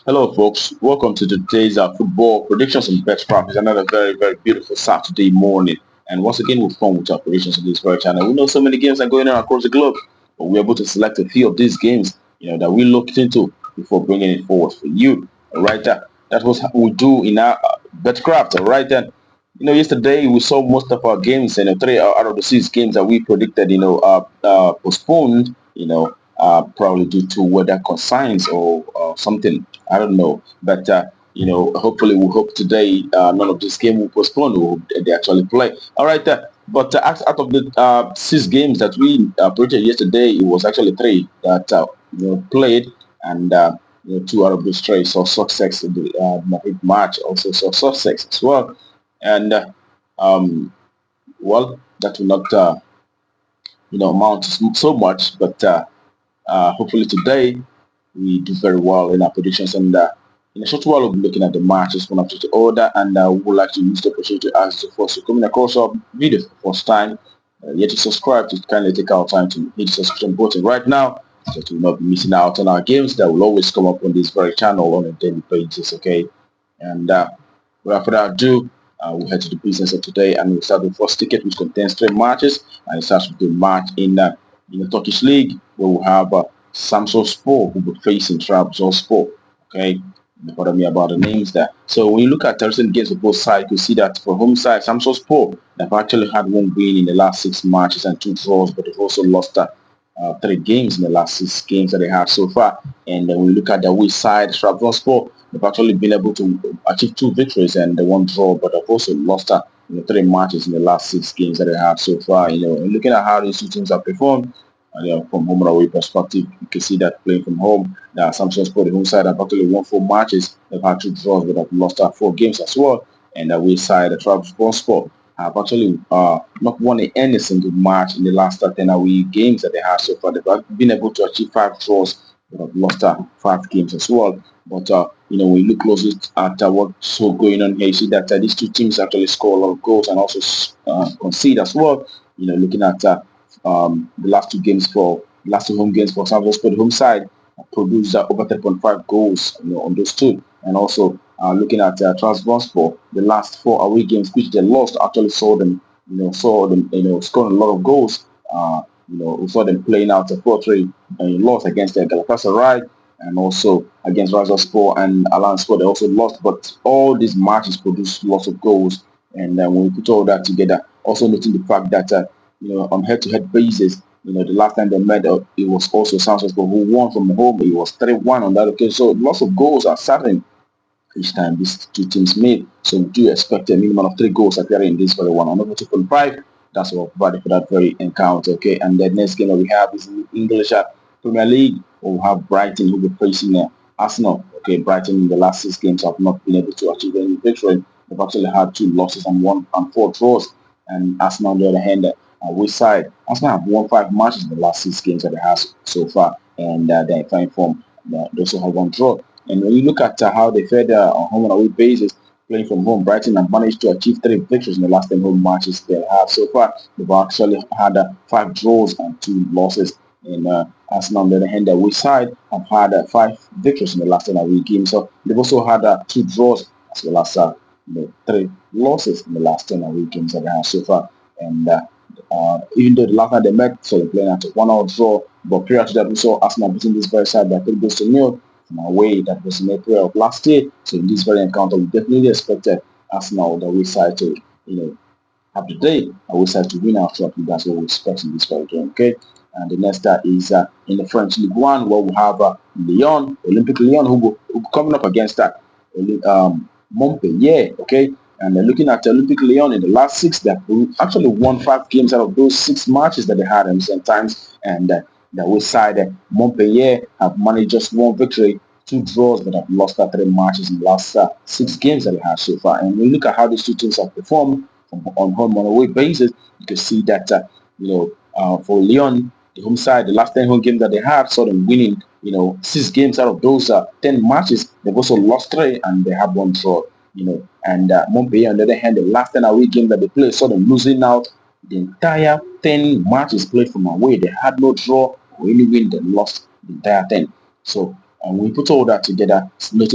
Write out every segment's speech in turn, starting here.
Hello, folks. Welcome to today's football predictions and best practice. Another very, very beautiful Saturday morning. And once again, we've come with our predictions on this very channel. We know so many games are going on across the globe, but we're able to select a few of these games, that we looked into before bringing it forward for you. All right, that was how we do in our betcraft. All right, then. Yesterday we saw most of our games, three out of the six games that we predicted, postponed, probably due to weather concerns or something. I don't know. But, hopefully we hope today none of this game will postpone. They actually play. All right. But out of the six games that we predicted yesterday, it was actually three that played, and two out of those three saw success in the Madrid match. Also saw success as well. And um, well, that will not amount to so much, but hopefully today we do very well in our predictions. And in a short while, we'll be looking at the matches one after the order, and we would like to use the opportunity to ask you for coming across our video for the first time. Yet to subscribe, to kindly take our time to hit the subscription button right now, so that you will not be missing out on our games that will always come up on this very channel on a daily basis. Okay, and without further ado, we'll head to the business of today, and we'll start with the first ticket, which contains three matches, and it starts with the match in the Turkish league, where we have Samsunspor, who will be facing Trabzonspor. Okay, bother me about the names there. So when you look at the recent games of both sides, you see that for home side, Samsunspor, they've actually had one win in the last six matches and two draws, but they've also lost three games in the last six games that they have so far. And when you look at the away side, Trabzonspor, they've actually been able to achieve two victories and the one draw, but they've also lost three matches in the last six games that they have so far. And looking at how these two teams have performed, from home and away perspective, you can see that playing from home, Samsunspor, the home side, have actually won four matches. They've had two draws, but have lost four games as well. And the away side, the Trabzonspor, have actually not won any single match in the last 10 away games that they have so far. They've been able to achieve five draws, but have lost five games as well. But when you look closely at what's going on here, you see that these two teams actually score a lot of goals and also concede as well. Looking at the last two home games for Samsunspor, the home side produced over 3.5 goals on those two. And also looking at Trabzonspor, the last four away games which they lost actually saw them scoring a lot of goals. We saw them playing out a 4-3 loss against Galatasaray, and also against Trabzonspor and Alanspor. They also lost, but all these matches produced lots of goals. And when we put all that together, also noting the fact that on head-to-head basis, the last time they met, it was also Samsunspor who won from home. It was 3-1 on that occasion. So lots of goals are certain each time these two teams meet. So we do expect a minimum of three goals appearing in this very one. On over 2.5, that's what provided for that very encounter. Okay, and the next game that we have is in the English Premier League. We'll have Brighton, who will be facing Arsenal. Okay, Brighton in the last six games have not been able to achieve any victory. They've actually had two losses and four draws. And Arsenal, on the other hand, which side, Arsenal have won five matches in the last six games that they have so far, and they're in fine form. They also have one draw. And when you look at how they fared on home and away basis, playing from home, Brighton have managed to achieve three victories in the last 10 home matches they have so far. They've actually had five draws and two losses. And Arsenal, on the other hand, which side have had five victories in the last 10 away games. So they've also had two draws as well as three losses in the last 10 away games that they have so far. And even though the last time they met, so they're playing at a 1-1 draw, but prior to that, we saw Arsenal beating this very side by 3-0 from away. That was in April of last year. So in this very encounter, we definitely expected Arsenal, the away side, to have the day, away side to win our trophy. That's what we expect in this very game. Okay. And the next is in the French League One, where we have Lyon, Olympique Lyon, who will coming up against that Montpellier. Okay. And looking at Olympique Lyon in the last six, they actually won five games out of those six matches that they had in recent times. And the away side, Montpellier, have managed just one victory, two draws, but have lost three matches in the last six games that they had so far. And when you look at how these two teams have performed on home and away basis, you can see that for Lyon, the home side, the last 10 home games that they had saw them winning, six games out of those 10 matches. They've also lost three and they have one draw. And Montpellier, on the other hand, the last 10 away game that they played saw them losing out the entire 10 matches played from away. They had no draw or any win. They lost the entire 10. So And we put all that together,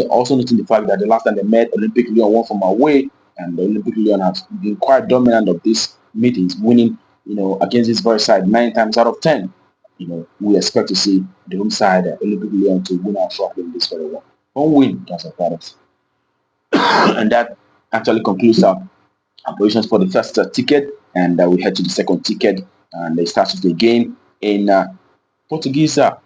also noting the fact that the last time they met, Olympique Lyon won from away, and the Olympique Lyon has been quite dominant of these meetings, winning, against this very side 9 times out of 10. We expect to see the home side, Olympique Lyon, to win our trophy in this very one. One win, that's about it. And that actually concludes our operations for the first ticket, and we head to the second ticket, and it starts with the game in Portuguese Cup,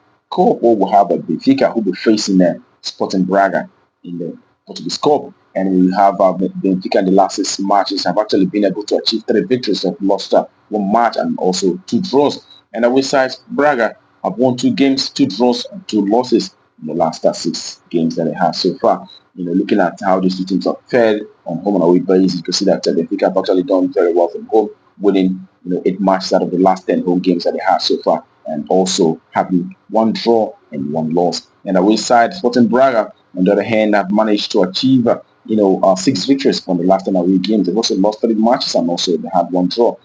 where we have Benfica who will be facing Sporting Braga in the Portuguese Cup, and we have Benfica in the last 6 matches have actually been able to achieve 3 victories. They've lost 1 match and also 2 draws. And away side Braga have won 2 games, 2 draws, and 2 losses in the last 6 games that they have so far. Looking at how these 2 teams are fared on home and away basis, you can see that Benfica have actually done very well from home, winning 8 matches out of the last 10 home games that they have so far, and also having 1 draw and 1 loss. And away side Sporting Braga, on the other hand, have managed to achieve 6 victories from the last 10 away games. They've also lost 3 matches, and also they had 1 draw.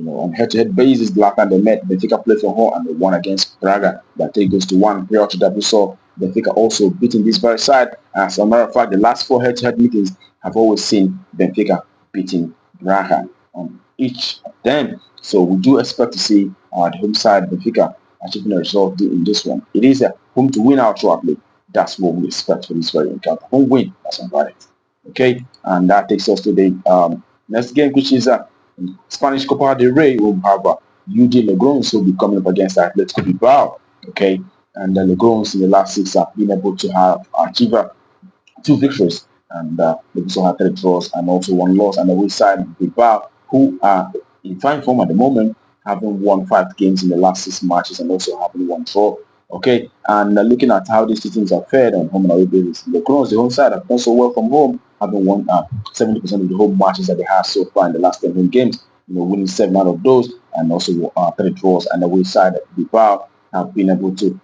On head-to-head basis, the last time they met, Benfica played for home and they won against Braga by 3-1. Prior to that, we saw Benfica also beating this very side. As a matter of fact, the last 4 head-to-head meetings have always seen Benfica beating Braga on each of them. So we do expect to see the home side Benfica achieving a result in this one. It is a home to win outrightly. That's what we expect for this very encounter. Home win, that's about it. Okay, and that takes us to the next game, which is Spanish Copa del Rey. We'll have UD Logrones will be coming up against Atletico Bilbao. Okay, and the Logrones in the last 6 have been able to have achieve 2 victories, and they also have 3 draws and also 1 loss. And the way side Bilbao, who are in fine form at the moment, having won 5 games in the last 6 matches and also having 1 draw. Okay, and looking at how these teams are fared on home and away basis, the Logrones, the home side, have done so well from home, having won 70% of the home matches that they have so far in the last 10 home games, winning 7 out of those, and also 3 draws. And the way side Bilbao have been able to,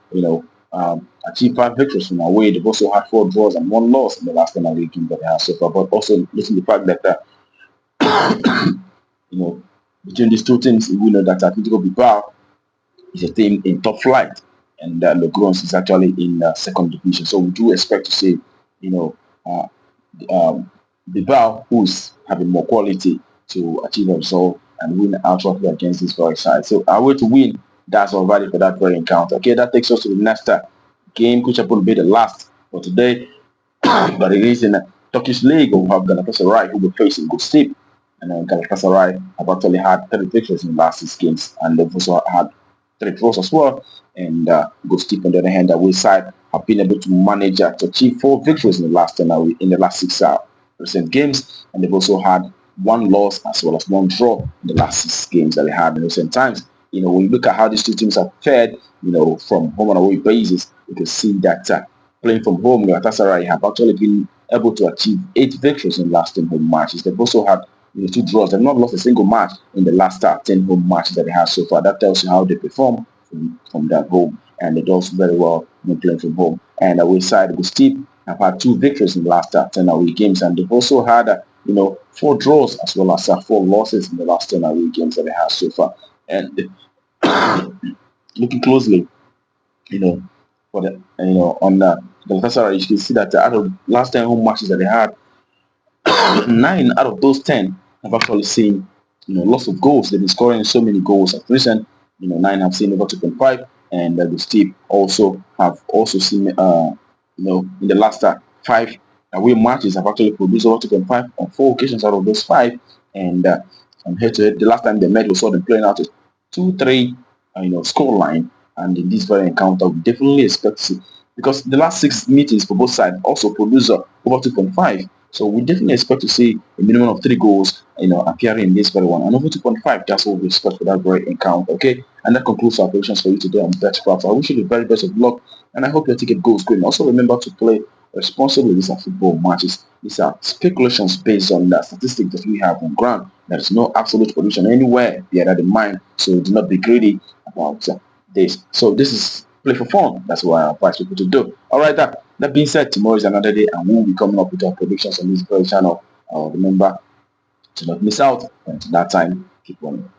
achieve 5 victories from away. They've also had 4 draws and 1 loss in the last 10 away games that they have so far. But also looking at the fact that between these 2 teams, we know that Atletico Bilbao is a team in top flight, and Logrones is actually in 2nd division. So we do expect to see, Bilbao, who's having more quality, to achieve a result and win outrightly against this very side. So our way to win, that's all valid for that very encounter. Okay, that takes us to the next game, which will be the last for today. But it is in the Turkish League. We have Galatasaray, who will be facing Göztepe. And Galatasaray have actually had 3 victories in the last 6 games, and they've also had 3 draws as well. And Göztepe, on the other hand, away side, have been able to manage to achieve 4 victories in the last 6 recent games, and they've also had 1 loss as well as 1 draw in the last 6 games that they had in recent times. When you look at how these 2 teams have fared, from home and away basis, you can see that playing from home, Galatasaray have actually been able to achieve 8 victories in the last 10 home matches. They've also had 2 draws. They've not lost a single match in the last 10 home matches that they have so far. That tells you how they perform from that home, and they do very well when playing from home. And away side, Göztepe have had 2 victories in the last 10 away games, and they've also had 4 draws as well as 4 losses in the last 10 away games that they have so far. And looking closely, for the on the Galatasaray, you can see that out of the last 10 home matches that they had, 9 out of those 10 have actually seen lots of goals. They've been scoring so many goals at recent. 9 have seen over 2.5, and the Steve also have also seen in the last 5 away matches have actually produced over 2.5 on 4 occasions out of those 5. And head to head, the last time they met, we saw them playing out a 2-3 score line. And in this very encounter, we definitely expect to see, because the last 6 meetings for both sides also produced over 2.5. So we definitely expect to see a minimum of 3 goals, appearing in this very one. And over 2.5, that's what we expect for that very encounter, okay? And that concludes our predictions for you today on BetCraft. I wish you the very best of luck, and I hope your ticket goes good. And also remember to play responsibly. These are football matches. These are speculations based on the statistics that we have on ground. There is no absolute prediction anywhere. Bear that in mind. So do not be greedy about this. So this is play for fun. That's what I advise people to do. All right, that being said, tomorrow is another day, and we'll be coming up with our predictions on this very channel. Remember to not miss out, and to that time, keep on